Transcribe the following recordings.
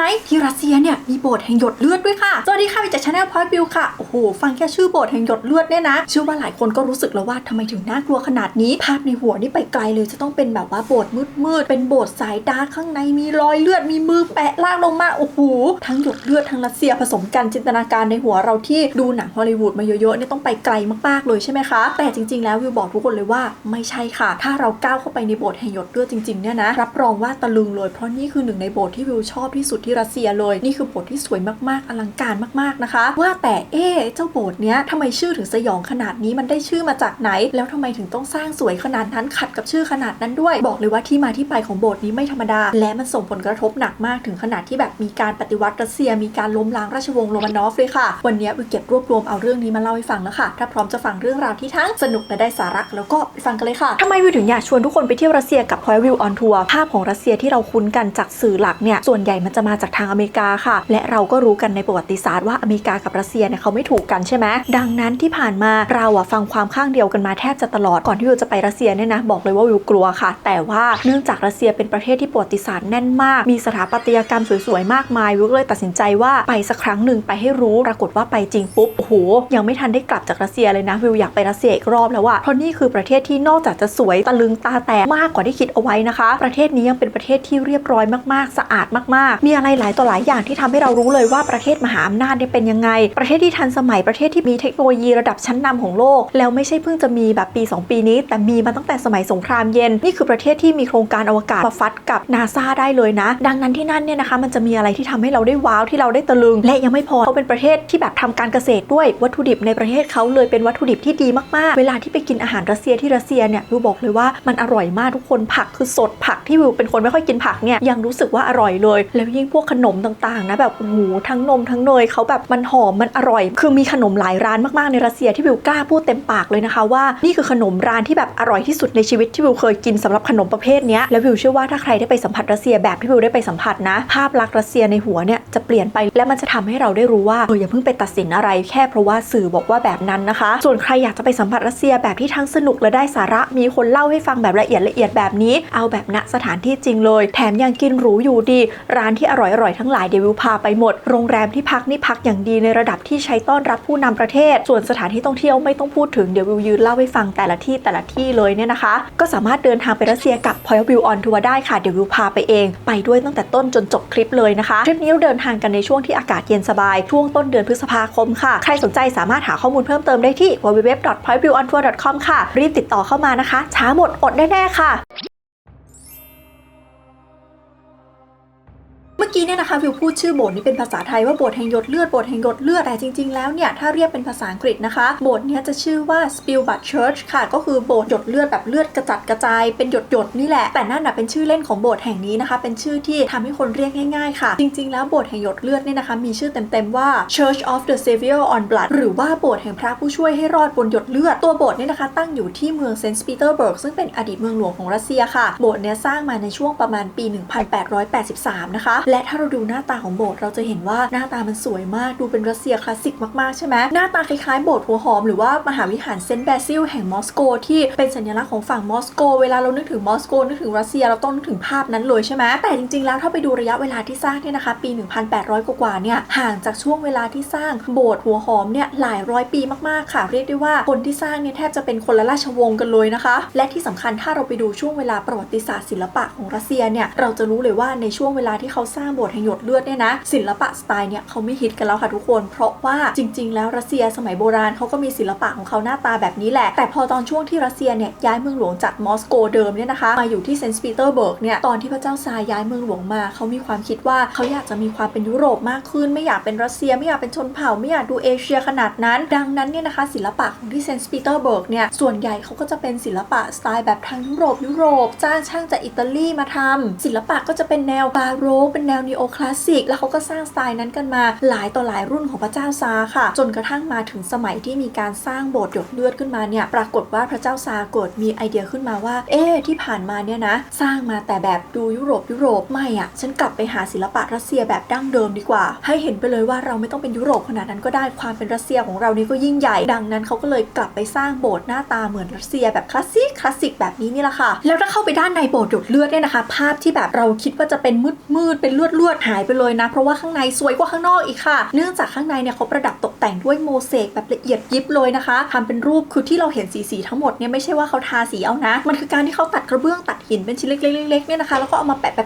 ที่รัสเซียเนี่ยมีโบสถ์แห่งหยดเลือดด้วยค่ะสวัสดีค่ะวิจัยชาแนลพอยต์วิวค่ะโอ้โหฟังแค่ชื่อโบสถ์แห่งหยดเลือดเนี่ยนะเชื่อว่าหลายคนก็รู้สึกแล้วว่าทำไมถึงน่ากลัวขนาดนี้ภาพในหัวนี่ไปไกลเลยจะต้องเป็นแบบว่าโบสถ์มืดเป็นโบสถ์สายดาร์กข้างในมีรอยเลือดมีมือแปะลากลงมาโอ้โหทั้งหยดเลือดทั้งรัสเซียผสมกันจินตนาการในหัวเราที่ดูหนังฮอลลีวูดมาเยอะๆเนี่ยต้องไปไกลมากๆเลยใช่ไหมคะแต่จริงๆแล้ววิวบอกทุกคนเลยว่าไม่ใช่ค่ะถ้าเราก้าวเข้าไปในโบสถ์แห่งหยดเลือดจริงๆเนี่ยนะรับรองว่าตะลึงเลยเพราะนี่คือหนึ่งในโบสถ์ที่วิวชอบที่สุดที่รัสเซียเลยนี่คือโบสถ์ที่สวยมากๆอลังการมากๆนะคะว่าแต่เจ้าโบสถ์เนี้ยทำไมชื่อถึงสยองขนาดนี้มันได้ชื่อมาจากไหนแล้วทำไมถึงต้องสร้างสวยขนาดนั้นขัดกับชื่อขนาดนั้นด้วยบอกเลยว่าที่มาที่ไปของโบสถ์นี้ไม่ธรรมดาและมันส่งผลกระทบหนักมากถึงขนาดที่แบบมีการปฏิวัติรัสเซียมีการล้มล้างราชวงศ์โรมานอฟเลยค่ะวันนี้วิวเก็บรวบรวมเอาเรื่องนี้มาเล่าให้ฟังแล้วค่ะถ้าพร้อมจะฟังเรื่องราวที่ทั้งสนุกและได้สาระแล้วก็ไปฟังกันเลยค่ะทำไมวิวถึงอยากชวนทุกคนไปเที่ยวรัสเซียกับ Point View on Tour ภาพของรัสเซียที่เราคุ้นกันจากสื่อหลักเนี่ยส่วนใหญ่มันจะมาจากทางอเมริกาค่ะและเราก็รู้กันในประวัติศาสตร์ว่าอเมริกากับรัสเซียเนี่ยเขาไม่ถูกกันใช่ไหมดังนั้นที่ผ่านมาเราฟังความข้างเดียวกันมาแทบจะตลอดก่อนที่วิวจะไปรัสเซียเนี่ยนะบอกเลยว่าวิวกลัวค่ะแต่ว่าเนื่องจากรัสเซียเป็นประเทศที่ประวัติศาสตร์แน่นมากมีสถาปัตยกรรมสวยๆมากมายวิวก็เลยตัดสินใจว่าไปสักครั้งหนึ่งไปให้รู้ปรากฏว่าไปจริงปุ๊บโอ้โหยังไม่ทันได้กลับจากรัสเซียเลยนะวิวอยากไปรัสเซียอีกรอบแล้วเพราะนี่คือประเทศที่นอกจากจะสวยตะลึงตาแตกมากกว่าที่คิดเอาไว้นะคะประเทศนี้ยังเป็นประเทศที่เรียบร้อยมากๆสะอาดมากๆมีอะไรหลายต่อหลายอย่างที่ทำให้เรารู้เลยว่าประเทศมหาอำนาจเนี่ยเป็นยังไงประเทศที่ทันสมัยประเทศที่มีเทคโนโลยีระดับชั้นนำของโลกแล้วไม่ใช่เพิ่งจะมีแบบปี2ปีนี้แต่มีมาตั้งแต่สมัยสงครามเย็นนี่คือประเทศที่มีโครงการอวกาศมาฟัดกับนาซาได้เลยนะดังนั้นที่นั่นเนี่ยนะคะมันจะมีอะไรที่ทำให้เราได้ว้าวที่เราได้ตะลึงและยังไม่พอเขาเป็นประเทศที่แบบทำการเกษตรด้วยวัตถุดิบในประเทศเขาเลยเป็นวัตถุดิบที่ดีมากๆเวลาที่ไปกินอาหารรัสเซียที่รัสเซียเนี่ยวิวบอกเลยว่ามันอร่อยมากทุกคนผักคือสดผักที่วิวเป็นคนไม่ค่อยกินผักเนี่ยยังรู้สึกว่าอร่อยเลยแล้วยิ่งพวกขนมต่างๆนะแบบโอ้โหทั้งนมทั้งเนยเขาแบบมันหอมมันอร่อยคือมีขนมหลายร้านมากๆในรัสเซียที่วิวกล้าพูดเต็มปากเลยนะคะว่านี่คือขนมร้านที่แบบอร่อยที่สุดในชีวิตที่วิวเคยกินสำหรับขนมประเภทนี้แล้ววิวเชื่อว่าถ้าใครได้ไปสัมผัสรัสเซียแบบที่วิวได้ไปสัมผัสนะภาพลักษณ์รัสเซียในหัวเนี่ยจะเปลี่ยนไปและมันจะทำให้เราได้รู้ว่าอย่าเพิ่งไปตัดสินอะไรแค่เพราะว่าสื่อบอกว่าแบบนั้นนะคะส่วนใครอยากจะไปสัมผัสรัสเซียแบบที่ทั้งสนุกและได้สาระมีคนเล่าให้ฟังแบบละเอียดแบบนี้เอาแบบณสถานที่จริงเลยแถมยังกินหรูอยู่ดีร้านที่อร่อยทั้งหลายเดี๋ยววิวพาไปหมดโรงแรมที่พักนี่พักอย่างดีในระดับที่ใช้ต้อนรับผู้นำประเทศส่วนสถานที่ท่องเที่ยวไม่ต้องพูดถึงเดี๋ยววิวยืนเล่าให้ฟังแต่ละที่เลยเนี่ยนะคะก็สามารถเดินทางไปรัสเซียกับ Point View on Tour ได้ค่ะเดี๋ยววิวพาไปเองไปด้วยตั้งแต่ต้นจนจบคลิปเลยนะคะทริปนี้เราเดินทางกันในช่วงที่อากาศเย็นสบายช่วงต้นเดือนพฤษภาคมค่ะใครสนใจสามารถหาข้อมูลเพิ่มเติมได้ที่ www.pointviewontour.com ค่ะรีบติดต่อเข้ามานะคะช้าหมดอดแน่ๆค่ะเมื่อกี้เนี่ยนะคะวิวพูดชื่อโบสถ์นี้เป็นภาษาไทยว่าโบสถ์แห่งหยดเลือดโบสถ์แห่งหยดเลือดแต่จริงๆแล้วเนี่ยถ้าเรียกเป็นภาษาอังกฤษนะคะโบสถ์นี้จะชื่อว่า Spillblood Church ค่ะก็คือโบสถ์หยดเลือดแบบเลือดกระจัดกระจายเป็นหยดนี่แหละแต่นั่นน่ะเป็นชื่อเล่นของโบสถ์แห่งนี้นะคะเป็นชื่อที่ทำให้คนเรียกง่ายๆค่ะจริงๆแล้วโบสถ์แห่งหยดเลือดเนี่ยนะคะมีชื่อเต็มๆว่า Church of the Savior on Blood หรือว่าโบสถ์แห่งพระผู้ช่วยให้รอดบนหยดเลือดตัวโบสถ์เนี่ยนะคะตั้งอยู่ที่เมืองเซนต์ปีเตอร์เบิร์กซึ่งเป็นอดีตเมืองหลวงของรัสเซียค่ะโบสถ์เนี่ยสร้างมาในช่วงประมาณปี1883นะคะและถ้าเราดูหน้าตาของโบสถ์เราจะเห็นว่าหน้าตามันสวยมากดูเป็นรัสเซียคลาสสิกมากๆใช่ไหมหน้าตาคล้ายๆโบสถ์หัวหอมหรือว่ามหาวิหารเซนต์แบซิลแห่งมอสโกที่เป็นสัญลักษณ์ของฝั่งมอสโกเวลาเรานึกถึงมอสโกนึกถึงรัสเซียเราต้องนึกถึงภาพนั้นเลยใช่ไหมแต่จริงๆแล้วถ้าไปดูระยะเวลาที่สร้างเนี่ยนะคะปี1800กว่าเนี่ยห่างจากช่วงเวลาที่สร้างโบสถ์หัวหอมเนี่ยหลายร้อยปีมากๆค่ะเรียกได้ว่าคนที่สร้างเนี่ยแทบจะเป็นคนละราชวงศ์กันเลยนะคะและที่สำคัญถ้าเราไปดูช่วงเวลาประวัติศาสตร์ศิลปะของรัสเซียเนี่ยเราจะรู้เลยว่าในช่วงเวลาที่เขาสร้างโบสถ์แห่งหยดเลือดเนี่ยนะศิลปะสไตล์เนี่ยเขาไม่ฮิตกันแล้วค่ะทุกคนเพราะว่าจริงๆแล้วรัสเซียสมัยโบราณเขาก็มีศิลปะของเขาหน้าตาแบบนี้แหละแต่พอตอนช่วงที่รัสเซียเนี่ยย้ายเมืองหลวงจากมอสโกเดิมเนี่ยนะคะมาอยู่ที่เซนต์ปีเตอร์เบิร์กเนี่ยตอนที่พระเจ้าซาร์ย้ายเมืองหลวงมาเขามีความคิดว่าเขาอยากจะมีความเป็นยุโรปมากขึ้นไม่อยากเป็นรัสเซียไม่อยากเป็นชนเผ่าไม่อยากดูเอเชียขนาดนั้นดังนั้นเนี่ยนะคะศิลปะของที่เซนต์ปีเตอร์เบิร์กเนี่ยส่วนใหญ่เขาก็จะเป็นศิลปะสไตล์แบบทางยุโรปจ้างช่างจากอิตาลีมาทำศิลปะก็จะเป็นแนวบาโรกเป็นแนวนีโอคลาสสิกแล้วเขาก็สร้างสไตล์นั้นกันมาหลายต่อหลายรุ่นของพระเจ้าซาร์ค่ะจนกระทั่งมาถึงสมัยที่มีการสร้างโบสถ์หยดเลือดขึ้นมาเนี่ยปรากฏว่าพระเจ้าซาร์เกิดมีไอเดียขึ้นมาว่าที่ผ่านมาเนี่ยนะสร้างมาแต่แบบดูยุโรปไม่อ่ะฉันกลับไปหาศิลปะรัสเซียแบบดั้งเดิมดีกว่าให้เห็นไปเลยว่าเราไม่ต้องเป็นยุโรปขนาดนั้นก็ได้ความเป็นรัสเซียของเรานี่ก็ยิ่งใหญ่ดังนั้นเขาก็เลยกลับไปสร้างโบสถ์หน้าตาเหมือนรัสเซียแบบคลาสสิกแบบนี้นี่แหละค่ะแล้วถ้าเข้าไปด้านในโบสถ์หยดเลือดเนี่ยนะคะภาพที่แบบเราคิดว่าจะเป็นมืดเป็นเ ลือดหายไปเลยนะเพราะว่าข้างในสวยกว่าข้างนอกอีกค่ะเนื่องจากข้างในเนี่ยเขาประดับตกแต่งด้วยโมเสกแบบละเอียดยิบเลยนะคะทำเป็นรูปคือที่เราเห็นสีทั้งหมดเนี่ยไม่ใช่ว่าเขาทาสีเอานะมันคือการที่เขาตัดกระเบื้องตัดหินเป็นชิ้นเล็กๆเนี่ยนะคะแล้วก็เอามาแปะ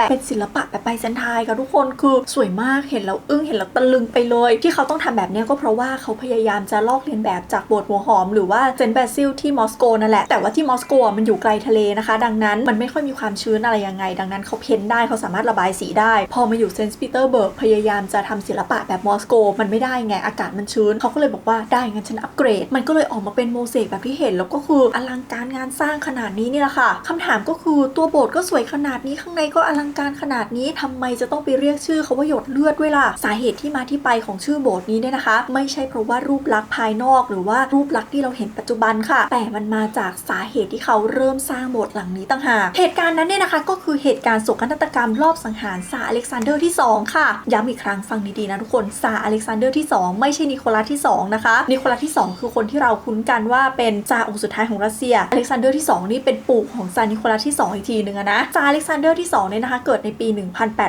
เป็นศิลปะแบบไปเซนไทค่ะทุกคนคือสวยมากเห็นแล้วอึ้งเห็นแล้วตะลึงไปเลยที่เขาต้องทำแบบนี้ก็เพราะว่าเขาพยายามจะลอกเลียนแบบจากโบสถ์หัวหอมหรือว่าเซนต์แบซิลที่มอสโกนั่นแหละแต่ว่าที่มอสโกมันอยู่ไกลทะเลนะคะดังนั้นมันไม่ค่อยมีความชื้นอะไรยังไงดังนั้นเขาเพ้นได้เขาสามารถระบายสีได้พอมาอยู่เซนต์ปีเตอร์เบิร์กพยายามจะทำศิลปะแบบมอสโกมันไม่ได้ไงอากาศมันชื้นเขาก็เลยบอกว่าได้งั้นฉันอัปเกรดมันก็เลยออกมาเป็นโมเสกแบบที่เห็นแล้วก็คืออลังการงานสร้างขนาดนี้นี่แหละค่ะคำถามก็คือตัวโบสถ์ก็สวยขนาดนี้ข้างในก็อลังการขนาดนี้ทำไมจะต้องไปเรียกชื่อเขาว่าหยดเลือดด้วยล่ะสาเหตุที่มาที่ไปของชื่อโบสถ์นี้เนี่ยนะคะไม่ใช่เพราะว่ารูปลักษณ์ภายนอกหรือว่ารูปลักษณ์ที่เราเห็นปัจจุบันค่ะแต่มันมาจากสาเหตุที่เขาเริ่มสร้างโบสถ์หลังนี้ต่างหากเหตุการณ์นั้นเนี่ยนะคะก็คือเหตุการณ์โศกนาฏกรรมรอบสังหารซาร์อเล็กซานเดอร์ที่2ค่ะย้ำอีกครั้งฟังดีๆนะทุกคนซาร์อเล็กซานเดอร์ที่2ไม่ใช่นิโคลัสที่2นะคะนิโคลัสที่2คือคนที่เราคุ้นกันว่าเป็นซาร์องค์สุดท้ายของรัสเซียอเล็กซานเดอร์ที่2นี่เป็นปู่ของซาร์นิโคลัสที่2อีกทีนึงนะซาร์อเล็กซานเดอร์ที่2เนี่ยนะคะเกิดในปี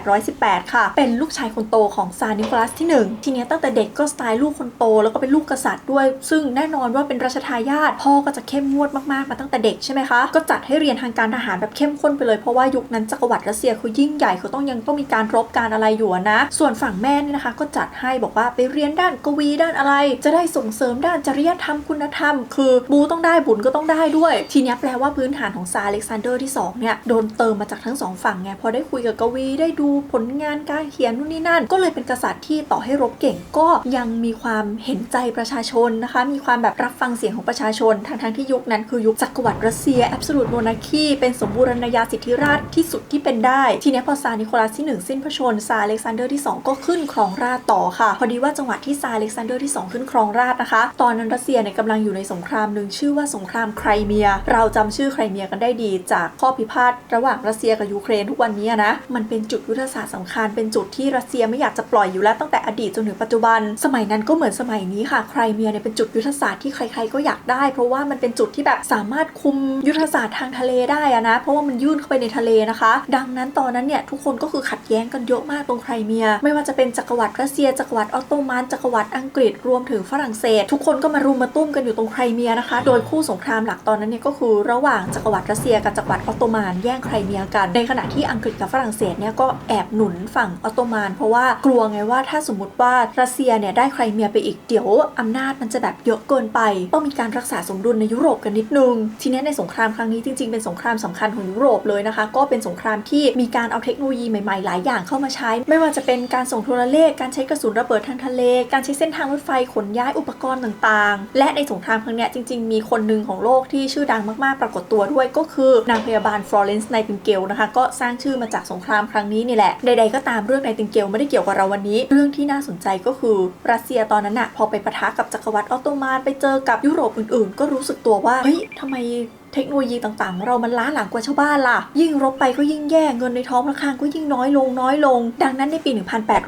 1818ค่ะเป็นลูกชายคนโตของซาร์นิโคลัสที่1ทีนี้ตั้งแต่เด็กก็สไตล์ลูกคนโตแล้วก็เป็นลูกกษัตริย์ด้วยซึ่งแน่นอนว่าเป็นราชทายาทพ่อก็จะเข้มงวดมากๆมาตั้งแต่เด็กใช่ไหมคะก็จัดให้เรียนทางการทหารแบบเข้มข้นไปเลยเพราะว่ายุคนั้นจักรวรรดิรัสเซียคือยิ่งใหญ่เขาต้องมีการรบการอะไรอยู่นะส่วนฝั่งแม่นี่นะคะก็จัดให้บอกว่าไปเรียนด้านกวีด้านอะไรจะได้ส่งเสริมด้านจริยธรรมคุณธรรมคือบูต้องได้บุญก็ต้องได้ด้วยทีนี้แปลว่าพื้นฐานของซาร์อเล็กซานเดอร์ที่2เนี่ยโดนเติมมาจากทั้งสองฝั่งไงพอได้คุยกับกวีได้ดูผลงานการเขียนนู่นนี่นั่นก็เลยเป็นกษัตริย์ที่ต่อให้รบเก่งก็ยังมีความเห็นใจประชาชนนะคะมีความแบบรับฟังเสียงของประชาชนทั้งที่ยุคนั้นคือยุคจักรวรรดิรัสเซียแอบสูตโมนาคีเป็นสมบูรณาญาสิทธิราชย์ที่สุดที่เป็นได้ทีนี้พอซาร์นิโคลัสที่1สิ้นพระชนม์ซาร์อเล็กซานเดอร์ที่2ก็ขึ้นครองราชย์ต่อค่ะพอดีว่าจังหวะที่ซาร์อเล็กซานเดอร์ที่2ขึ้นครองราชย์นะคะตอนนั้นรัสเซียเนี่ยกำลังอยู่ในสงครามหนึ่งชื่อว่าสงครามไครเมียเราจำชื่อไครเมียกันได้ดีจากข้อพิพาทระหว่างรัสเซียกับยูเครนทุกวันนี้นะมันเป็นจุดยุทธศาสตร์สำคัญเป็นจุดที่รัสเซียไม่อยากจะปล่อยอยู่แล้วตั้งแต่อดีตจนถึงปัจจุบันสมัยนั้นก็เหมือนสมัยนี้ค่ะไครเมียเนี่ยเป็นจุดยุทธศาสตร์ที่ใครๆก็อยากได้เพราะว่ามันเป็นจุดที่แบบสามารถคุมยุทธศาสตร์ทางทะเลได้นะเพราะว่ามันยื่นเข้าไปในทะเลนะคะดังนั้นตอนนั้นเนี่ยทุกคนก็คือขัดแย้งกันเยอะมากตรงไครเมียไม่ว่าจะเป็นจักรวรรดิรัสเซียจักรวรรดิออตโตมันจักรวรรดิอังกฤษรวมถึงฝรั่งเศสทุกคนก็มารุมมาตุ้มกันอยู่ตรงไครเมียนะคะโดยคู่สงครามหลักตอนนั้นเนี่ยก็คือระหว่างจักรวรรดิรัสเซียกับจักรวรรดิออตโตมันแย่งไครเมียกันในขณะที่อังกฤษกับฝรั่งเศสเนี่ยก็แอบหนุนฝั่งออตโตมันเพราะว่ากลัวไงว่าถ้าสมมติว่ารัสเซียเนี่ยได้ไครเมียไปอีกเดี๋ยวอำนาจมันจะแบบเยอะเกินไปต้องมีการรักษาสมดุลในยุโรปกันนิดนึงทีนี้ในสงครามครั้งนี้จริงๆเป็นสงครามสำคัญของยุโรปเลยนะคะก็เป็นสงครามที่มีการเอาเทคโนโลยีใหม่ๆหลายอย่างเข้ามาใช้ไม่ว่าจะเป็นการส่งโทรเลขการใช้กระสุนระเบิดทางทะเลการใช้เส้นทางรถไฟขนย้ายอุปกรณ์ต่างๆและในสงครามครั้งนี้จริงๆมีคนหนึ่งของโลกที่ชื่อดังมากๆปรากฏตัวด้วยก็คือนางพยาบาลฟลอเรนซ์ไนติงเกลนะคะก็สร้างชื่อมาจากสงครามครั้งนี้นี่แหละใดๆก็ตามเรื่องไนติงเกลไม่ได้เกี่ยวกับเราวันนี้เรื่องที่น่าสนใจก็คือรัสเซียตอนนั้นพอไปปะทะกับจักรวรรดิออตโตมันไปเจอกับยุโรปอื่นๆก็รู้สึกตัวว่าเฮ้ยทำไมเทคโนโลยีต่างๆเรามันล้าหลังกว่าชาวบ้านล่ะยิ่งรบไปก็ยิ่งแย่เงินในท้องพระคลังก็ยิ่งน้อยลงดังนั้นในปี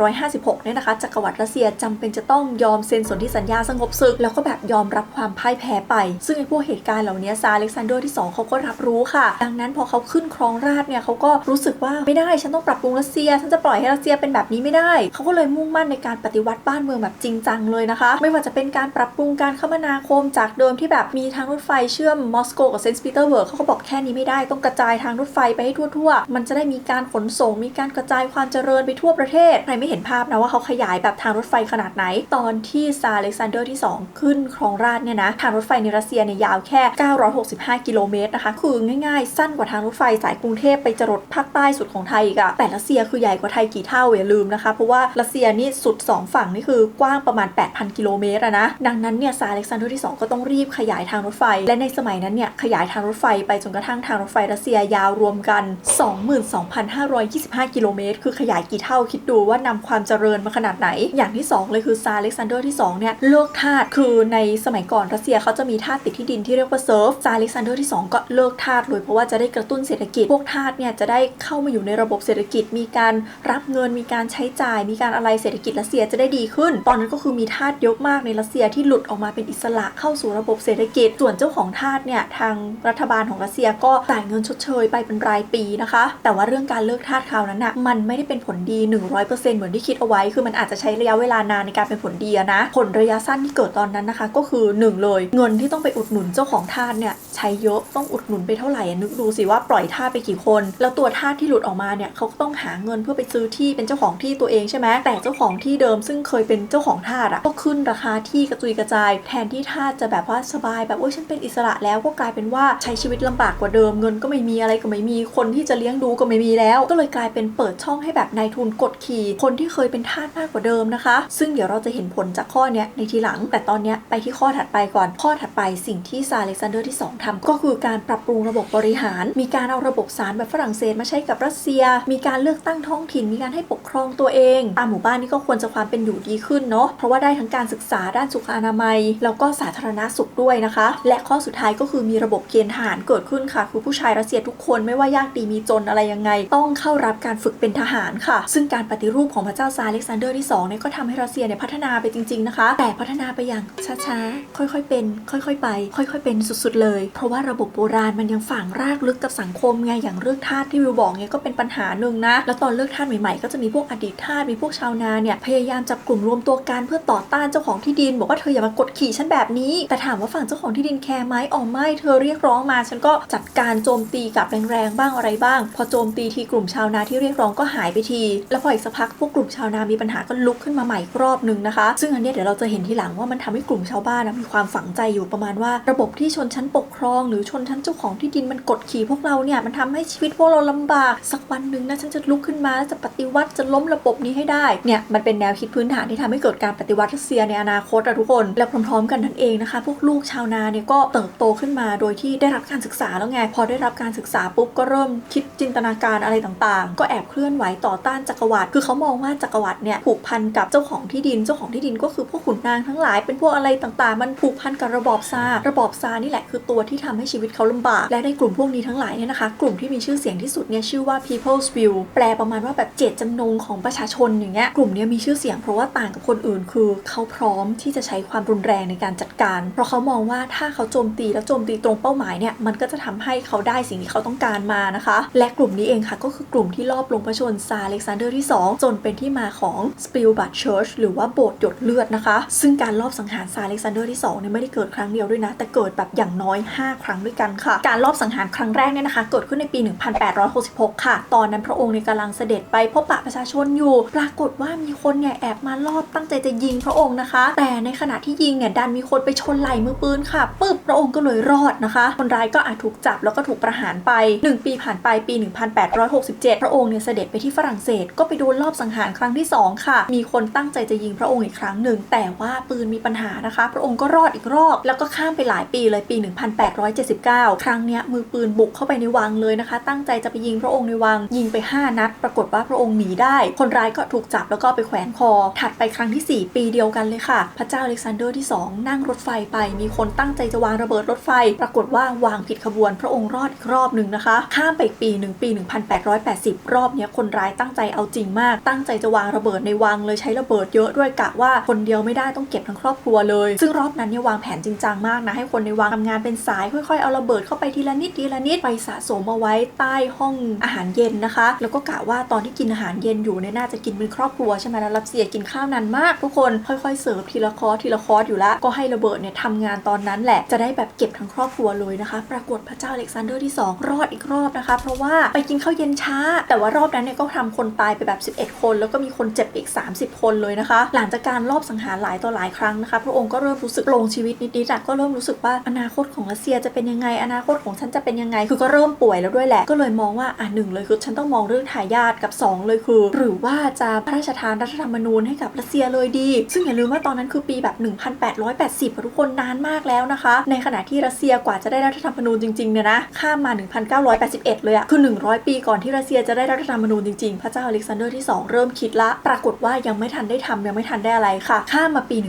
1856เนี่ยนะคะจักรวรรดิรัสเซียจำเป็นจะต้องยอมเซ็นสนธิสัญญาสงบศึกแล้วก็แบบยอมรับความพ่ายแพ้ไปซึ่งไอ้พวกเหตุการณ์เหล่านี้ซาร์อเล็กซานเดอร์ที่2เขาก็รับรู้ค่ะดังนั้นพอเขาขึ้นครองราชย์เนี่ยเขาก็รู้สึกว่าไม่ได้ฉันต้องปรับปรุงรัสเซียฉันจะปล่อยให้รัสเซียเป็นแบบนี้ไม่ได้เขาก็เลยมุ่งมั่นในการปฏิวัติบ้านเมืองแบบจริงจังเลยนะคะไม่ว่าจะเป็นการปรับปรุงการคมนาคมจากเดิมที่แบบมีทางรถไฟเชื่อมมอสโกกับเซนต์ปีเตอร์เบิร์กเขาก็บอกแค่นี้ไม่ได้ต้องกระจายทางรถไฟไปให้ทั่วๆมันจะได้มีการขนส่งมีการกระจายความเจริญไปทั่วประเทศใครไม่เห็นภาพนะว่าเขาขยายแบบทางรถไฟขนาดไหนตอนที่ซาร์อเล็กซานเดอร์ที่2ขึ้นครองราชย์เนี่ยนะทางรถไฟในรัสเซียเนี่ยยาวแค่965กิโลเมตรนะคะคือง่ายๆสั้นกว่าทางรถไฟสายกรุงเทพไปจรดภาคใต้สุดของไทยอีกอะแต่รัสเซียคือใหญ่กว่าไทยกี่เท่าอย่าลืมนะคะเพราะว่ารัสเซียนี่สุด2ฝั่งนี่คือกว้างประมาณ 8,000 กิโลเมตรนะดังนั้นเนี่ยซาร์อเล็กซานเดอร์ที่2ก็ต้องรีบขยายทางรถไฟและในสมัยนั้นเนี่ยขยายทางรถไฟไปจนกระทั่งทางรถไฟรัสเซียยาวรวมกัน 22,525 กิโลเมตรคือขยายกี่เท่าคิดดูว่านำความเจริญมาขนาดไหนอย่างที่2เลยคือซาร์อเล็กซานเดอร์ที่2เนี่ยเลิกทาสคือในสมัยก่อนรัสเซียเขาจะมีทาสติดที่ดินที่เรียกว่าเซิร์ฟซาร์อเล็กซานเดอร์ที่2ก็เลิกทาสเลยเพราะว่าจะได้กระตุ้นเศรษฐกิจพวกทาสเนี่ยจะได้เข้ามาอยู่ในระบบเศรษฐกิจมีการรับเงินมีการใช้จ่ายมีการอะไรเศรษฐกิจรัสเซียจะได้ดีขึ้นตอนนั้นก็คือมีทาสเยอะมากในรัสเซียที่หลุดออกมาเป็นอิสระเข้าสู่ระบบเศรษฐกิจส่วนเจ้าของทาสเนี่ยทาง รัฐบาลของรัสเซียก็จ่ายเงินชดเชยไปเป็นรายปีนะคะแต่ว่าเรื่องการเลิกทาสคราวนั้นน่ะมันไม่ได้เป็นผลดี 100% เหมือนที่คิดเอาไว้คือมันอาจจะใช้ระยะเวลานานในการเป็นผลดีนะผลระยะสั้นที่เกิดตอนนั้นนะคะก็คือ1เลยเงินที่ต้องไปอุดหนุนเจ้าของทาสเนี่ยใช้เยอะต้องอุดหนุนไปเท่าไหร่นึกดูสิว่าปล่อยทาสไปกี่คนแล้วตัวทาสที่หลุดออกมาเนี่ยเขาก็ต้องหาเงินเพื่อไปซื้อที่เป็นเจ้าของที่ตัวเองใช่ไหมแต่เจ้าของที่เดิมซึ่งเคยเป็นเจ้าของทาสก็ขึ้นราคาที่กระจุยกระจายแทนที่ทาสจะแบบว่าสบายแบบโอ้ยฉันเป็นอิสระแล้วก็กลายเป็นว่าใช้ชีวิตลำบากกว่าเดิมเงินก็ไม่มีอะไรก็ไม่มีคนที่จะเลี้ยงดูก็ไม่มีแล้วก็เลยกลายเป็นเปิดช่องให้แบบนายทุนกดขี่คนที่เคยเป็นทาสมากกว่าเดิมนะคะซึ่งเดี๋ยวเราจะเห็นผลจากข้อเนี้ยในทีหลังแต่ตอนเนี้ยไปที่ข้อถัดไปก่อนข้อถัดไปสิ่งที่ซาร์อเล็กซานเดอร์ที่2ทำก็คือการปรับปรุงระบบบริหารมีการเอาระบบศาลแบบฝรั่งเศสมาใช้กับรัสเซียมีการเลือกตั้งท้องถิ่นมีการให้ปกครองตัวเองตามหมู่บ้านนี่ก็ควรจะความเป็นอยู่ดีขึ้นเนาะเพราะว่าได้ทั้งการศึกษาด้านสุขอนามัยแล้วก็สาธารณสุขด้วยนะคะและข้อสุดท้ายก็คือมีระบบเกณฑ์ทหารเกิดขึ้นค่ะคือผู้ชายรัสเซียทุกคนไม่ว่ายากดีมีจนอะไรยังไงต้องเข้ารับการฝึกเป็นทหารค่ะซึ่งการปฏิรูปของพระเจ้าซาร์อเล็กซานเดอร์ที่2เนี่ยก็ทำให้รัสเซียเนี่ยพัฒนาไปจริงๆนะคะแต่พัฒนาไปอย่างช้าๆค่อยๆเป็นค่อยๆไปค่อยๆเป็นสุดๆเลยเพราะว่าระบบโบราณมันยังฝังรากลึกกับสังคมไงอย่างเรื่องทาสที่วิวบอกเนี่ยก็เป็นปัญหาหนึ่งนะแล้วตอนเลิกทาสใหม่ๆก็จะมีพวกอดีตทาสมีพวกชาวนาเนี่ยพยายามจับกลุ่มรวมตัวกันเพื่อต่อต้านเจ้าของที่ดินบอกว่าเธออย่ามากดขี่ฉันแบบนี้แต่ถามว่าฝั่งเจ้าของที่ดินแคร์ไหมอ๋อไม่เธอเรียกร้องมาฉันก็จัดการโจมตีกับแรงๆบ้างอะไรบ้างพอโจมตีทีกลุ่มชาวนาที่เรียกร้องก็หายไปทีแล้วพออีกสักพักพวกกลุ่มชาวนามีปัญหาก็ลุกขึ้นมาใหม่รอบนึงนะคะซึ่งอันนี้เดี๋ยวเราจะเห็นทีหลังว่ามันทำให้กลุ่มชาวบ้านมีความฝังใจอยู่ประมาณว่าระบบที่ชนชั้นปกครองหรือชนชั้นเจ้าของที่ดินมันกดขี่พวกเราเนี่ยมันทำให้ชีวิตพวกเราลำบากสักวันนึงนะฉันจะลุกขึ้นมาจะปฏิวัติจะล้มระบบนี้ให้ได้เนี่ยมันเป็นแนวคิดพื้นฐานที่ทำให้เกิดการปฏิวัติรัสเซียในอนาคตทุกคนและพร้อมๆกันนั่นเองนะคะพวกลูกชาวนาเนี่ยก็เติบโตขึ้นมาโดยที่ได้รับการศึกษาแล้วไงพอได้รับการศึกษาปุ๊บก็เริ่มคิดจินตนาการอะไรต่างๆก็แอบเคลื่อนไหวต่อต้านจักรวรรดิคือเขามองว่าจักรวรรดิเนี่ยผูกพันกับเจ้าของที่ดินก็คือพวกขุนนางทั้งหลายเป็นพวกอะไรต่างๆมันผูกพันกับระบอบซาร์นี่แหละคือตัวที่ทำให้ชีวิตเขาลำบากและในกลุ่มพวกนี้ทั้งหลายเนี่ยนะคะกลุ่มที่มีชื่อเสียงที่สุดเนี่ยชื่อว่า People's Will แปลประมาณว่าแบบเจตจำนงของประชาชนอย่างเงี้ยกลุ่มนี้มีชื่อเสียงเพราะว่าต่างกับคนอื่นคือเขาพร้อมที่จะใช้ความรุนแรงในการจัดการเพราะเขามองว่าถ้าเขาโจมตีแล้วโจมตีตรงเป้าหมายเนี่ยมันก็จะทำให้เขาได้สิ่งที่เขาต้องการมานะคะและกลุ่มนี้เองค่ะก็คือกลุ่มที่ลอบลงพระชนม์ซาร์อเล็กซานเดอร์ที่2จนเป็นที่มาของ Spilbard Church หรือว่าโบสถ์หยดเลือดนะคะซึ่งการลอบสังหารซาร์อเล็กซานเดอร์ที่2เนี่ยไม่ได้เกิดครั้งเดียวด้วยนะแต่เกิดแบบอย่างน้อย5ครั้งด้วยกันค่ะการลอบสังหารครั้งแรกเนี่ยนะคะเกิดขึ้นในปี1866ค่ะตอนนั้นพระองค์เนี่ยกำลังเสด็จไปพบปะประชาชนอยู่ปรากฏว่ามีคนเนี่ยแอบมาลอบตั้งใจจะยิงพระองค์นะคะแต่ในขณะที่ยิงเนี่ยดันมีคนไปชนไหล่มือปืนค่ะปึ๊บพระองค์ก็เลยรอดนะคะคนร้ายก็อาจถูกจับแล้วก็ถูกประหารไป1 ปีผ่านไปปี1867พระองค์เนี่ยเสด็จไปที่ฝรั่งเศสก็ไปโดนลอบสังหารครั้งที่2ค่ะมีคนตั้งใจจะยิงพระองค์อีกครั้งหนึ่งแต่ว่าปืนมีปัญหานะคะพระองค์ก็รอดอีกรอบแล้วก็ข้ามไปหลายปีเลยปี1879ครั้งเนี้ยมือปืนบุกเข้าไปในวังเลยนะคะตั้งใจจะไปยิงพระองค์ในวังยิงไป5นัดปรากฏว่าพระองค์หนีได้คนร้ายก็ถูกจับแล้วก็ไปแขวนคอถัดไปครั้งที่4ปีเดียวกันเลยค่ะพระเจ้าอเล็กซานเดอร์ที่2นั่งรถไฟไปมีคนตั้งใจจะวางระเบิดรถไฟปรากฏว่าวางผิดขบวนพระองค์รอดอีกรอบหนึ่งนะคะข้ามไปปี1880รอบเนี้ยคนร้ายตั้งใจเอาจริงมากตั้งใจจะวางระเบิดในวังเลยใช้ระเบิดเยอะด้วยกะว่าคนเดียวไม่ได้ต้องเก็บทั้งครอบครัวเลยซึ่งรอบนั้นเนี่ยวางแผนจริงจังมากนะให้คนในวังทำงานเป็นสายค่อยๆเอาระเบิดเข้าไปทีละนิดไปสะสมเอาไว้ใต้ห้องอาหารเย็นนะคะแล้วก็กะว่าตอนที่กินอาหารเย็นอยู่เนี่ยน่าจะกินเป็นครอบครัวใช่ไหมแล้วรัสเซียกินข้าวนานมากทุกคนค่อยๆเสิร์ฟทีละคอร์สอยู่แล้วก็ให้ระเบิดเนี่ยทำงานตอนนั้นแหละจะได้แบบเก็บทั้งครอบครัวเลยนะคะปรากฏพระเจ้าอเล็กซานเดอร์ที่2รอดอีกรอบนะคะเพราะว่าไปกินข้าวเย็นช้าแต่ว่ารอบนั้นเนี่ยก็ทำคนตายไปแบบ11คนแล้วก็มีคนเจ็บอีก30คนเลยนะคะหลังจากการลอบสังหารหลายต่อหลายครั้งนะคะพระองค์ก็เริ่มรู้สึกปลงชีวิตนิดๆก็เริ่มรู้สึกว่าอนาคตของรัสเซียจะเป็นยังไงอนาคตของฉันจะเป็นยังไงคือก็เริ่มป่วยแล้วด้วยแหละก็เลยมองว่า1เลยคือฉันต้องมองเรื่องทายาทกับ2เลยคือหรือว่าจะพระราชทานรัฐธรรมนูญให้กับรัสเซียเลยดีซึ่งอย่าลืมว่าตอนนั้นคือปีแบบ1880ทุกคนนานมากแล้วนะคะในขณะที่รัสเซียกว่าจะได้รัฐธรรมนูญจริงๆเนี่ยนะข้ามมา1981เลยอะคือ100ปีก่อนที่รัสเซียจะได้รัฐธรรมนูญจริงๆพระเจ้าอเล็กซานเดอร์ที่2เริ่มคิดละปรากฏว่ายังไม่ทันได้ทำยังไม่ทันได้อะไรค่ะข้ามมาปี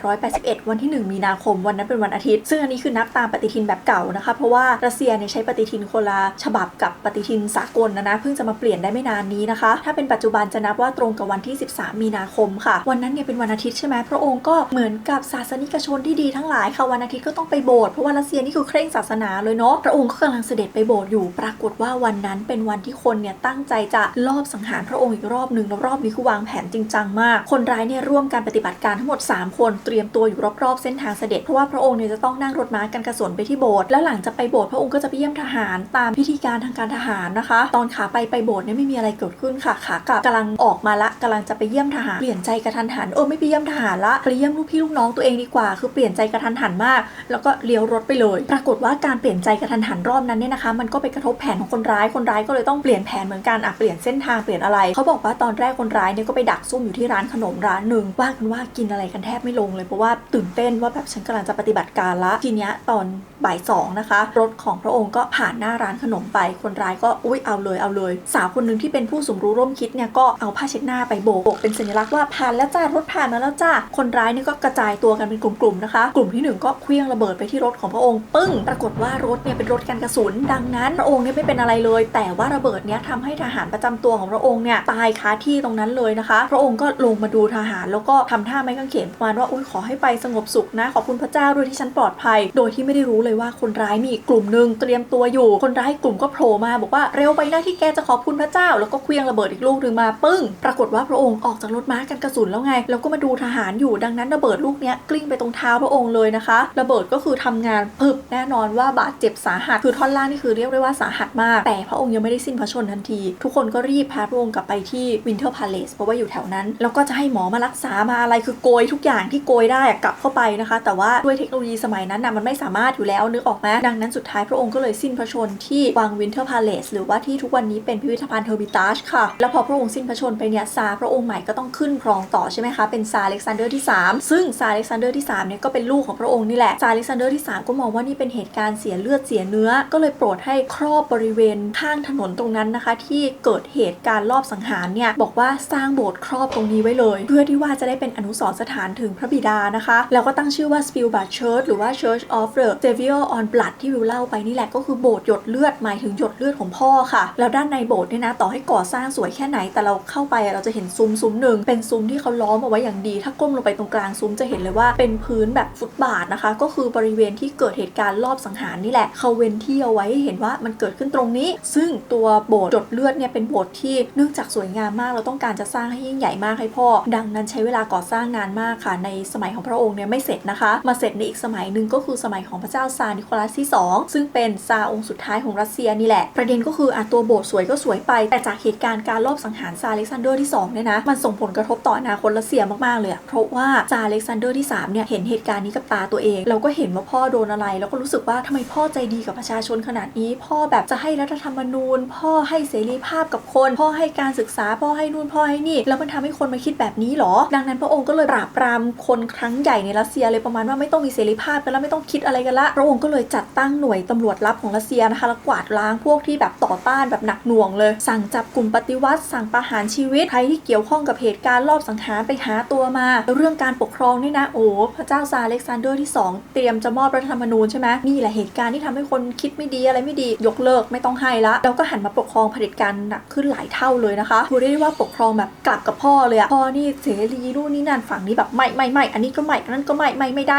1881วันที่1มีนาคมวันนั้นเป็นวันอาทิตย์ซึ่งอันนี้คือนับตามปฏิทินแบบเก่านะคะเพราะว่ารัสเซียเนี่ยใช้ปฏิทินคนละฉบับกับปฏิทินสากลนะเพิ่งจะมาเปลี่ยนได้ไม่นานนี้นะคะถ้าเป็นปัจจุบันจะนับว่าตรงกับวันที่13มีนาคมค่ะวันนั้นเนี่ยเป็นวันอาทิตย์ใช่ไหมพระองค์ก็เหมือนกับศาสนิกชนที่ดีทั้งหลายค่ะวันอาทิตย์ก็ต้องไปโบสถ์เพราะว่ารัสเซียนี่คือเคร่ง ศาสนาเลยเนาะพระองค์ก็กำลังเสด็จไปโบสถ์อยู่ปรากฏว่าวันนั้นเป็นวันที่คนเนี่ยตั้งใจจะลอบสังหารพระองค์อีกรอบหนึ่งแล้วรอบนี้คือวางแผนจริงจังมากคนร้ายเนี่ยร่วมการปฏิบัติการทั้งหมด3คนเตรียมตัวอยู่รอบๆเส้นทางเสด็จเพราะว่าพระองค์เนี่ยจะต้องนั่งรถม้ากันกระสนไปที่โบสถ์แล้วหลังจากไปโบสถ์พระองค์ก็จะไปเยี่ยมทหารตามพิธีการทางการทหารนะคะตอนขาไปโบสถ์เนี่ยไม่มีอะไรเกิดขึ้นค่ะขากลับกำลังออกมาละกำลังจะไปเยี่ยมทหารเปลี่ยนใจกระทันหันไม่ไปเยี่ยมทหารละไปเยี่ยมลูกพี่ลูกน้องตัวเองดีกว่าคือเปลี่ยนใจกระทันหันมากแล้วก็เลี้ยวรถไปเลยปรากฏว่าการเปลี่ยนใจกระทันหันรอบนั้นเนี่ยนะคะมันก็ไปกระทบแผนของคนร้ายก็เลยต้องเปลี่ยนแผนเหมือนกันเปลี่ยนเส้นทางเปลี่ยนอะไรเขาบอกว่าตอนแรกคนร้ายเนี่ยก็ไปดักซุ่มอยู่ที่ร้านขนมร้านหนึ่งว่ากันว่ากินอะไรกันแทบไม่ลงเลยเพราะว่าตื่นเต้นว่าแบบฉันกำลังจะปฏิบัติการละทีเนี้ยตอนบ่าย2นะคะรถของพระองค์ก็ผ่านหน้าร้านขนมไปคนร้ายก็เอาเลยสาวคนนึงที่เป็นผู้สมรู้ร่วมคิดเนี่ยก็เอาผ้าเช็ดหน้าไปโบกเป็นสัญลักษณ์ว่าผ่านแล้วจ้ารถผ่านมาแล้วจ้าคนร้ายเนี่ยก็กระจายตัวกันเป็นกลุ่มๆนะคะกลุ่มที่1ก็เคลื่องระเบิดไปที่รถของพระองค์ปึ้งปรากฏว่ารถเนี่ยเป็นรถกันกระสุนดังนั้นพระองค์เนี่ยไม่เป็นอะไรเลยแต่ว่าระเบิดเนี่ยทำให้ทหารประจำตัวของพระองค์เนี่ยตายคาที่ตรงนั้นเลยนะคะพระองค์ก็ลงมาดูทหารแล้วก็ทำท่าไม้กางเขนประมาณว่าขอให้ไปสงบสุขนะขอบคุณพระเจ้าด้วยที่ฉันปลอดภัยโดยที่ไม่ได้รู้เลยว่าคนร้ายมีอีกกลุ่มนึงเตรียมตัวอยู่คนร้ายกลุ่มก็โผล่มาบอกว่าเร็วไปนะที่แกจะขอบคุณพระเจ้าแล้วก็เคลื่องระเบิดอีกลูกนึงมาปึ้งปรากฏว่าพระองค์ออกจากรถม้ากันกระสุนแล้วไงแล้วก็มาดูทหารอยู่ดังนั้นระเบิดลูกเนี้ยกลิ้งไปตรงเท้าพระองค์เลยนะคะระเบิดก็คือทำงานแน่นอนว่าบาดเจ็บสาหัสคือท่อนล่างนี่คือเรียกได้ว่าสาหัสมากแต่พระองค์ยังไม่ได้สิ้นพระชนม์ทันทีทุกคนก็รีบพาพระองค์กลับไปที่วินเทอร์พาเลสเพราะว่าอยู่แถวนั้นแล้วก็จะให้หมอมารักษามาอะไรคือโกยทุกอย่างที่โกยได้กลับเข้าไปนะคะแต่ว่าด้วยเทคโนโลยีสมัยนั้นมันไม่สามารถอยู่แล้วนึกออกไหมดังนั้นสุดท้ายพระองค์ก็เลยสิ้นพระชนม์ที่วังวินเทอร์พาเลสหรือว่าที่ทุกวันนี้เป็นพิพิธภัณฑ์เฮอร์มิตาจค่ะแล้วพอพระองค์สิ้นพระชนม์ไปเนี่ยซาพระองค์ใหม่ก็ต้องขึ้นครองต่อใช่ไหมคะเป็นซาอเล็กซานเดอร์ที่3ซึ่งซาอเล็กซานเดอร์ที่3เนี่ยก็เป็นลูกของพระองค์นี่แหละซาอเล็กซานเดอร์ที่3ก็มองว่านี่เป็นเหตุการณ์เสียเลือดเสียเนื้อก็เลยโปรดให้ครอบบริเวณข้างถนนตรงนั้นนะคะที่เกิดเหตุการณ์ลอบสังหารเนี่ยบอกว่าสร้างโบสถ์ครอบตรงนี้ไว้เลยเพื่อที่ว่าจะได้เป็นอนุสรณ์สถานถึงพระบิดานะคะแล้วก็ตั้งชื่อว่า Spielbach Church หรือว่า Church of the Savior on Blood ที่วิวเล่าไปนี่แหละก็คือโบสถ์หยดเลือดหมายถึงหยดเลือดของพ่อค่ะแล้วด้านในโบสถ์เนี่ยนะต่อให้ก่อสร้างสวยแค่ไหนแต่เราเข้าไปเราจะเห็นซุ้มหนึ่งเป็นซุ้มที่เขาล้อมเอาไว้อย่างดีถ้าก้มลงไปตรงกลางซุ้มจะเห็นเลยว่าเป็นพื้นแบบฟุตบาทนะคะก็คือบริเวณที่เกิดเหตุการณ์ลอบสังหารนี่แหละเขาเว้นที่เอาไว้ให้เห็นว่ามันเกิดขึ้นตรงนี้ซึ่งตัวโบสถ์หยดเลือดเนี่ยเป็นโบสถ์ที่เนื่องจากสวยงามมากเราต้องการจะสร้างให้ยิ่งใหญ่มากให้พ่อดังนั้นใช้เวลาก่อสร้างนานมากค่ะในสมัยของพระองค์เนี่ยไม่เสร็จนะคะมาเสร็จในอีกสมัยหนึ่งก็คือสมัยของพระเจ้าซาร์นิโคลัสที่2ซึ่งเป็นซาร์องค์สุดท้ายของรัสเซียนี่แหละประเด็นก็คือตัวโบสถ์สวยก็สวยไปแต่จากเหตุการณ์การลอบสังหารซาร์อเล็กซานเดอร์ที่2เนี่ยนะมันส่งผลกระทบต่ออนาคตรัสเซียมากๆเลยเพราะว่าซาร์อเล็กซานเดอร์ที่3เนี่ยเห็นเหตุการณ์นี้กับตาตัวเองเราก็เห็นว่าพ่อโดนอะไรแล้วก็รู้สึกว่าทำไมพ่อใจดีกับประชาชนขนาดนี้พ่อแบบจะให้รัฐธรรมนูญพ่อให้เสรีภาพกับคนพ่อให้การศึกษาพ่อให้นู่นพ่อให้นี่แล้วมันทำให้คนมาคิดแบบนี้หรอดังนั้นพระองค์ก็เลยปราบปรามคนครั้งใหญ่ในรัสเซียเลยประมาณว่าไม่ต้องมีเสรีภาพกันแล้วไม่ต้องคิดอะไรกันละพระองค์ก็เลยจัดตั้งหน่วยตำรวจลับของรัสเซียนะคะแล้วกวาดล้างพวกที่แบบต่อต้านแบบหนักหน่วงเลยสั่งจับกลุ่มปฏิวัติสั่งประหารชีวิตใครที่เกี่ยวข้องกับเหตุการณ์ลอบสังหารไปหาตัวมาแล้วเรื่องการปกครองนี่นะพระเจ้าซาร์อเล็กซานเดอร์ที่2เตรียมจะมอบรัฐธรรมนูญใช่ไหมนี่แหละเหตุการณ์ที่ทำให้คนคิดไม่ดีอะไรไม่ดียกเลิกไม่ต้องให้ละแล้วก็หันมาปกครองเผด็จการหนักขึ้นหลายเท่าเลยนะคะพูดได้ว่าปกครองแบบกลับกับพ่อเลยพ่อนี่เสรีนู่นนี่นั่นฝั่งนี้แบบไม่อันนี้ก็ไม่อันนั้นก็ไม่ได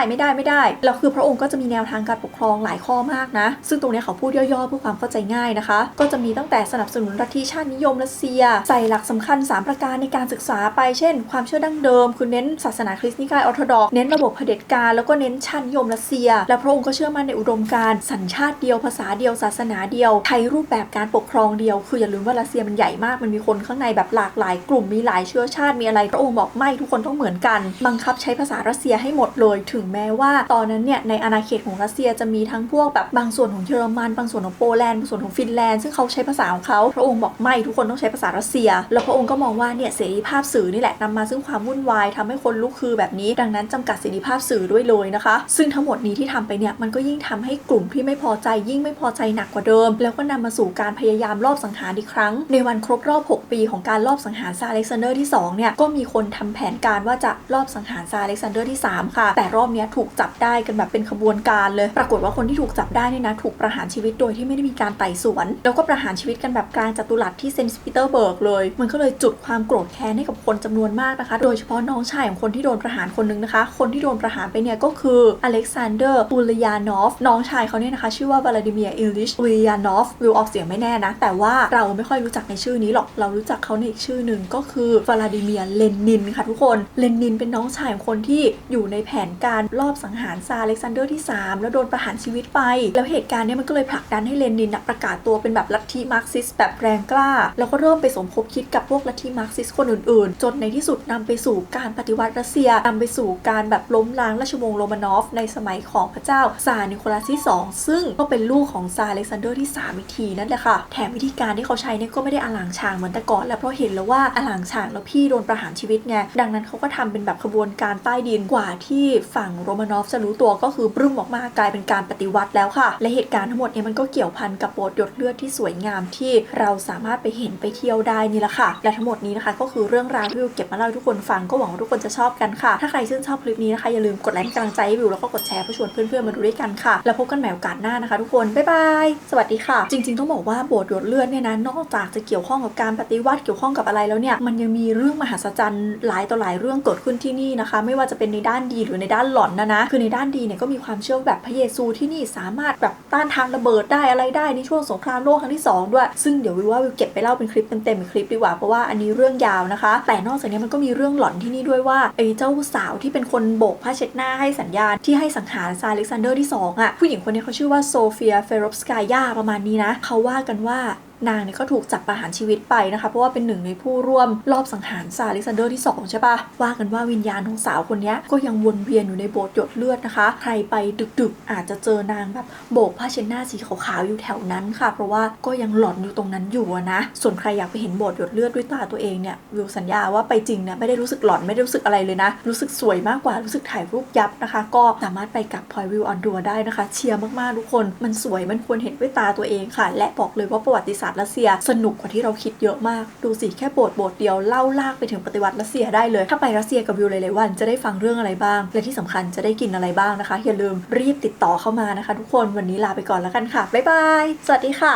้แล้วคือพระองค์ก็จะมีแนวทางการปกครองหลายข้อมากนะซึ่งตรงนี้เขาพูดย่อๆเพื่อความเข้าใจง่ายนะคะก็จะมีตั้งแต่สนับสนุนลัทธิชาตินิยมรัสเซียใส่หลักสำคัญ3ประการในการศึกษาไปเช่นความเชื่อดั้งเดิมคือเน้นศาสนาคริสต์นิกายออร์โธดอกซ์เน้นระบบเผด็จการแล้วก็เน้นชาตินิยมรัสเซียและพระองค์ก็เชื่อมั่นในอุดมการณ์สัญชาติเดียวภาษาเดียวศาสนาเดียวใช้รูปแบบการปกครองเดียวคืออย่าลืมว่ารัสเซียมันใหญ่มากมันมีคนข้างในแบบหลากหลายกลุ่มมีหลายเชื้อชาติมีอะไรพระองค์บอกไม่ทุกคนต้องเหมือนกันบังคับใช้ภาษารัสเซียให้หมดเลยถึงแม้ว่าตอนนั้นเนี่ยในอาณาเขตของรัสเซียจะมีทั้งพวกแบบบางส่วนของเยอรมันบางส่วนของโปแลนด์บางส่วนของฟินแลนด์ซึ่งเขาใช้ภาษาของเขาพระองค์บอกไม่ทุกคนต้องใช้ภาษารัสเซียแล้วพระองค์ก็มองว่าเนี่ยเสรีภาพสื่อนี่แหละนำมาซึ่งความวุ่นวายทำให้คนลุกคือแบบนี้ดังนั้นจำกัดเสรีภาพสื่อด้วยเลยนะคะซึ่งทั้งหมดนี้ที่ทำไปเนี่ยมันก็ยิ่งทำให้กลุ่มที่ไม่พอใจยิ่งไม่พอใจหนักกว่าเดิมแล้วก็นำมาสู่การพยายามลอบสังหารอีกครั้งในวันครบรอบ6 ปีของการลอบสังหารซาร์อเล็กซานเดอร์ที่2เนี่ยก็มีคนทำแผนการว่าจะลอบสังหารซาร์อเล็กซานเดอร์ที่3ค่ะแต่รอบนี้ถูกจับได้กันแบบเป็นขบวนการเลยปรากฏว่าคนที่ถูกจับได้เนี่ยนะถูกประหารชีวิตโดยที่ไม่ได้มีการไต่สวนแล้วก็ประหารชีวิตกันแบบกลางจัตุรัสที่เซนต์ปีเตอร์เบิร์กเลยมันก็เลยจุดความโกรธแค้นให้กับคนจำนวนมากนะคะโดยเฉพาะน้องชายของคนที่โดนประหารคนนึงนะคะคนที่โดนประหารไปเนี่ยก็คืออเล็กซานเดอร์ ปูลยานอฟ น้องชายเขาเนี่ยนะคะชื่อว่าวลาดิเมียร์อิลลิชอุลยานอฟวิวออกเสียงไม่แน่นะแต่ว่าเราไม่ค่อยรู้จักในชื่อนี้หรอกเรารู้จักเขาในอีกชื่อหนึ่งก็คือวลาดิเมียร์เลนินค่ะทุกคนเลนินเป็นน้องชายของคนที่อยู่ในแผนการลอบสังหารซาร์อเล็กซานเดอร์ที่3แล้วโดนประหารชีวิตไปแล้วเหตุการณ์นี้มันก็เลยผลักดันให้เลนินประกาศตัวเป็นแบบลัทธิมาร์กซิสต์แบบแรงกล้าแล้วก็เริ่มไปสมคบคิดกับพวกลัทธิมาร์กซิสต์คนอื่นๆจนในที่สุดนำไปสู่การปฏิวัติรัสเซียนำไปสู่การแบบล้มล้างราชวงศ์โรมานอฟในสมัยของพระเจ้าซาร์นิโคลัสที่2ซึ่งก็เป็นลูกของซาร์อเล็กซานเดอร์ที่3อีกทีนั่นแหละค่ะแถมวิธีการที่เขาใช้เนี่ยก็ไม่ได้อลังฉางเหมือนแต่ก่อนแล้วเพราะเห็นแล้วว่าอลังฉางแล้วพี่โดนประหารชีวิตไงดังนั้นเขาก็ทำเป็นแบบขบวนการใต้ดินกว่าที่ฝั่งโรมานอฟจะรู้ตัวก็คือปรึ้มออกมากลายเป็นการปฏิวัติแล้วค่ะและเหตุการณ์ทั้งหมดเนี่ยมันก็เกี่ยวพันกับโบสถ์หยดเลือดที่สวยงามที่เราสามารถไปเห็นไปเที่ยวได้นี่แหละค่ะและทั้งหมดนี้นะคะก็คือเรื่องราวที่วิวเก็บมาเล่าให้ทุกคนฟังก็หวังว่าทุกคนจะชอบกันค่ะถ้าใครชื่นชอบคลิปนี้นะคะอย่าลืมกดไลค์กำลังใจให้วิวแล้วก็กดแชร์เพื่อชวนเพื่อนๆมาดูด้วยกันค่ะแล้วพบกันใหม่โอกาสหน้านะคะทุกคนบ๊ายบายสวัสดีค่ะจริงๆต้องบอกว่าโบสถ์หยดเลือดเนี่ยนะนอกจากจะเกี่ยวข้องกับการปฏิวัติเกี่ยวข้องกับอะไรแล้วเนี่ยมันยังมีเรื่องมหัศจรรย์หลายต่อหลายเรื่องเกิดขึ้นที่นี่นะคะไม่ว่าจะเป็นในด้านดีหรือในด้านหลอนนะคือในด้านดีเนี่ยก็มีความเชื่อแบบพระเยซูที่นี่สามารถแบบต้านทานระเบิดได้อะไรได้ในช่วงสงครามโลกครั้งที่2ด้วยซึ่งเดี๋ยววิวเก็บไปเล่าเป็นคลิปเต็มๆอีกคลิปดีกว่าเพราะว่าอันนี้เรื่องยาวนะคะแต่นอกจากนี้มันก็มีเรื่องหลอนที่นี่ด้วยว่าไอ้เจ้าสาวที่เป็นคนโบกผ้าเช็ดหน้าให้สัญญาณที่ให้สังหารซาร์อเล็กซานเดอร์ที่2ผู้หญิงคนนี้เขาชื่อว่าโซเฟียเฟโรฟสกายาประมาณนี้นะเขาว่ากันว่านางเนี่ยก็ถูกจับประหารชีวิตไปนะคะเพราะว่าเป็นหนึ่งในผู้ร่วมรอบสังหารซาร์อเล็กซานเดอร์ที่2ใช่ปะว่ากันว่าวิญญาณของสาวคนนี้ก็ยังวนเวียนอยู่ในโบสถ์หยดเลือดนะคะใครไปดึกๆอาจจะเจอนางแบบโบกผ้าเช็ดหน้าสีขาวๆอยู่แถวนั้นค่ะเพราะว่าก็ยังหลอนอยู่ตรงนั้นอยู่นะส่วนใครอยากไปเห็นโบสถ์หยดเลือดด้วยตาตัวเองเนี่ยวิวสัญญาว่าไปจริงเนี่ยไม่ได้รู้สึกหลอนไม่ได้รู้สึกอะไรเลยนะรู้สึกสวยมากกว่ารู้สึกถ่ายรูปยับนะคะก็สามารถไปกับ Point View on Tour ได้นะคะเชียร์มากๆทุกคนมันสวยมันควรเห็นด้วยตาตัวเองค่ะและบอกเลยว่าประวัติศาสตร์รัสเซียสนุกกว่าที่เราคิดเยอะมากดูสิแค่โบสถ์เดียวเล่าลากไปถึงปฏิวัติรัสเซียได้เลยถ้าไปรัสเซียกับวิวหลายๆวันจะได้ฟังเรื่องอะไรบ้างและที่สำคัญจะได้กินอะไรบ้างนะคะอย่าลืมรีบติดต่อเข้ามานะคะทุกคนวันนี้ลาไปก่อนแล้วกันค่ะบ๊ายบายสวัสดีค่ะ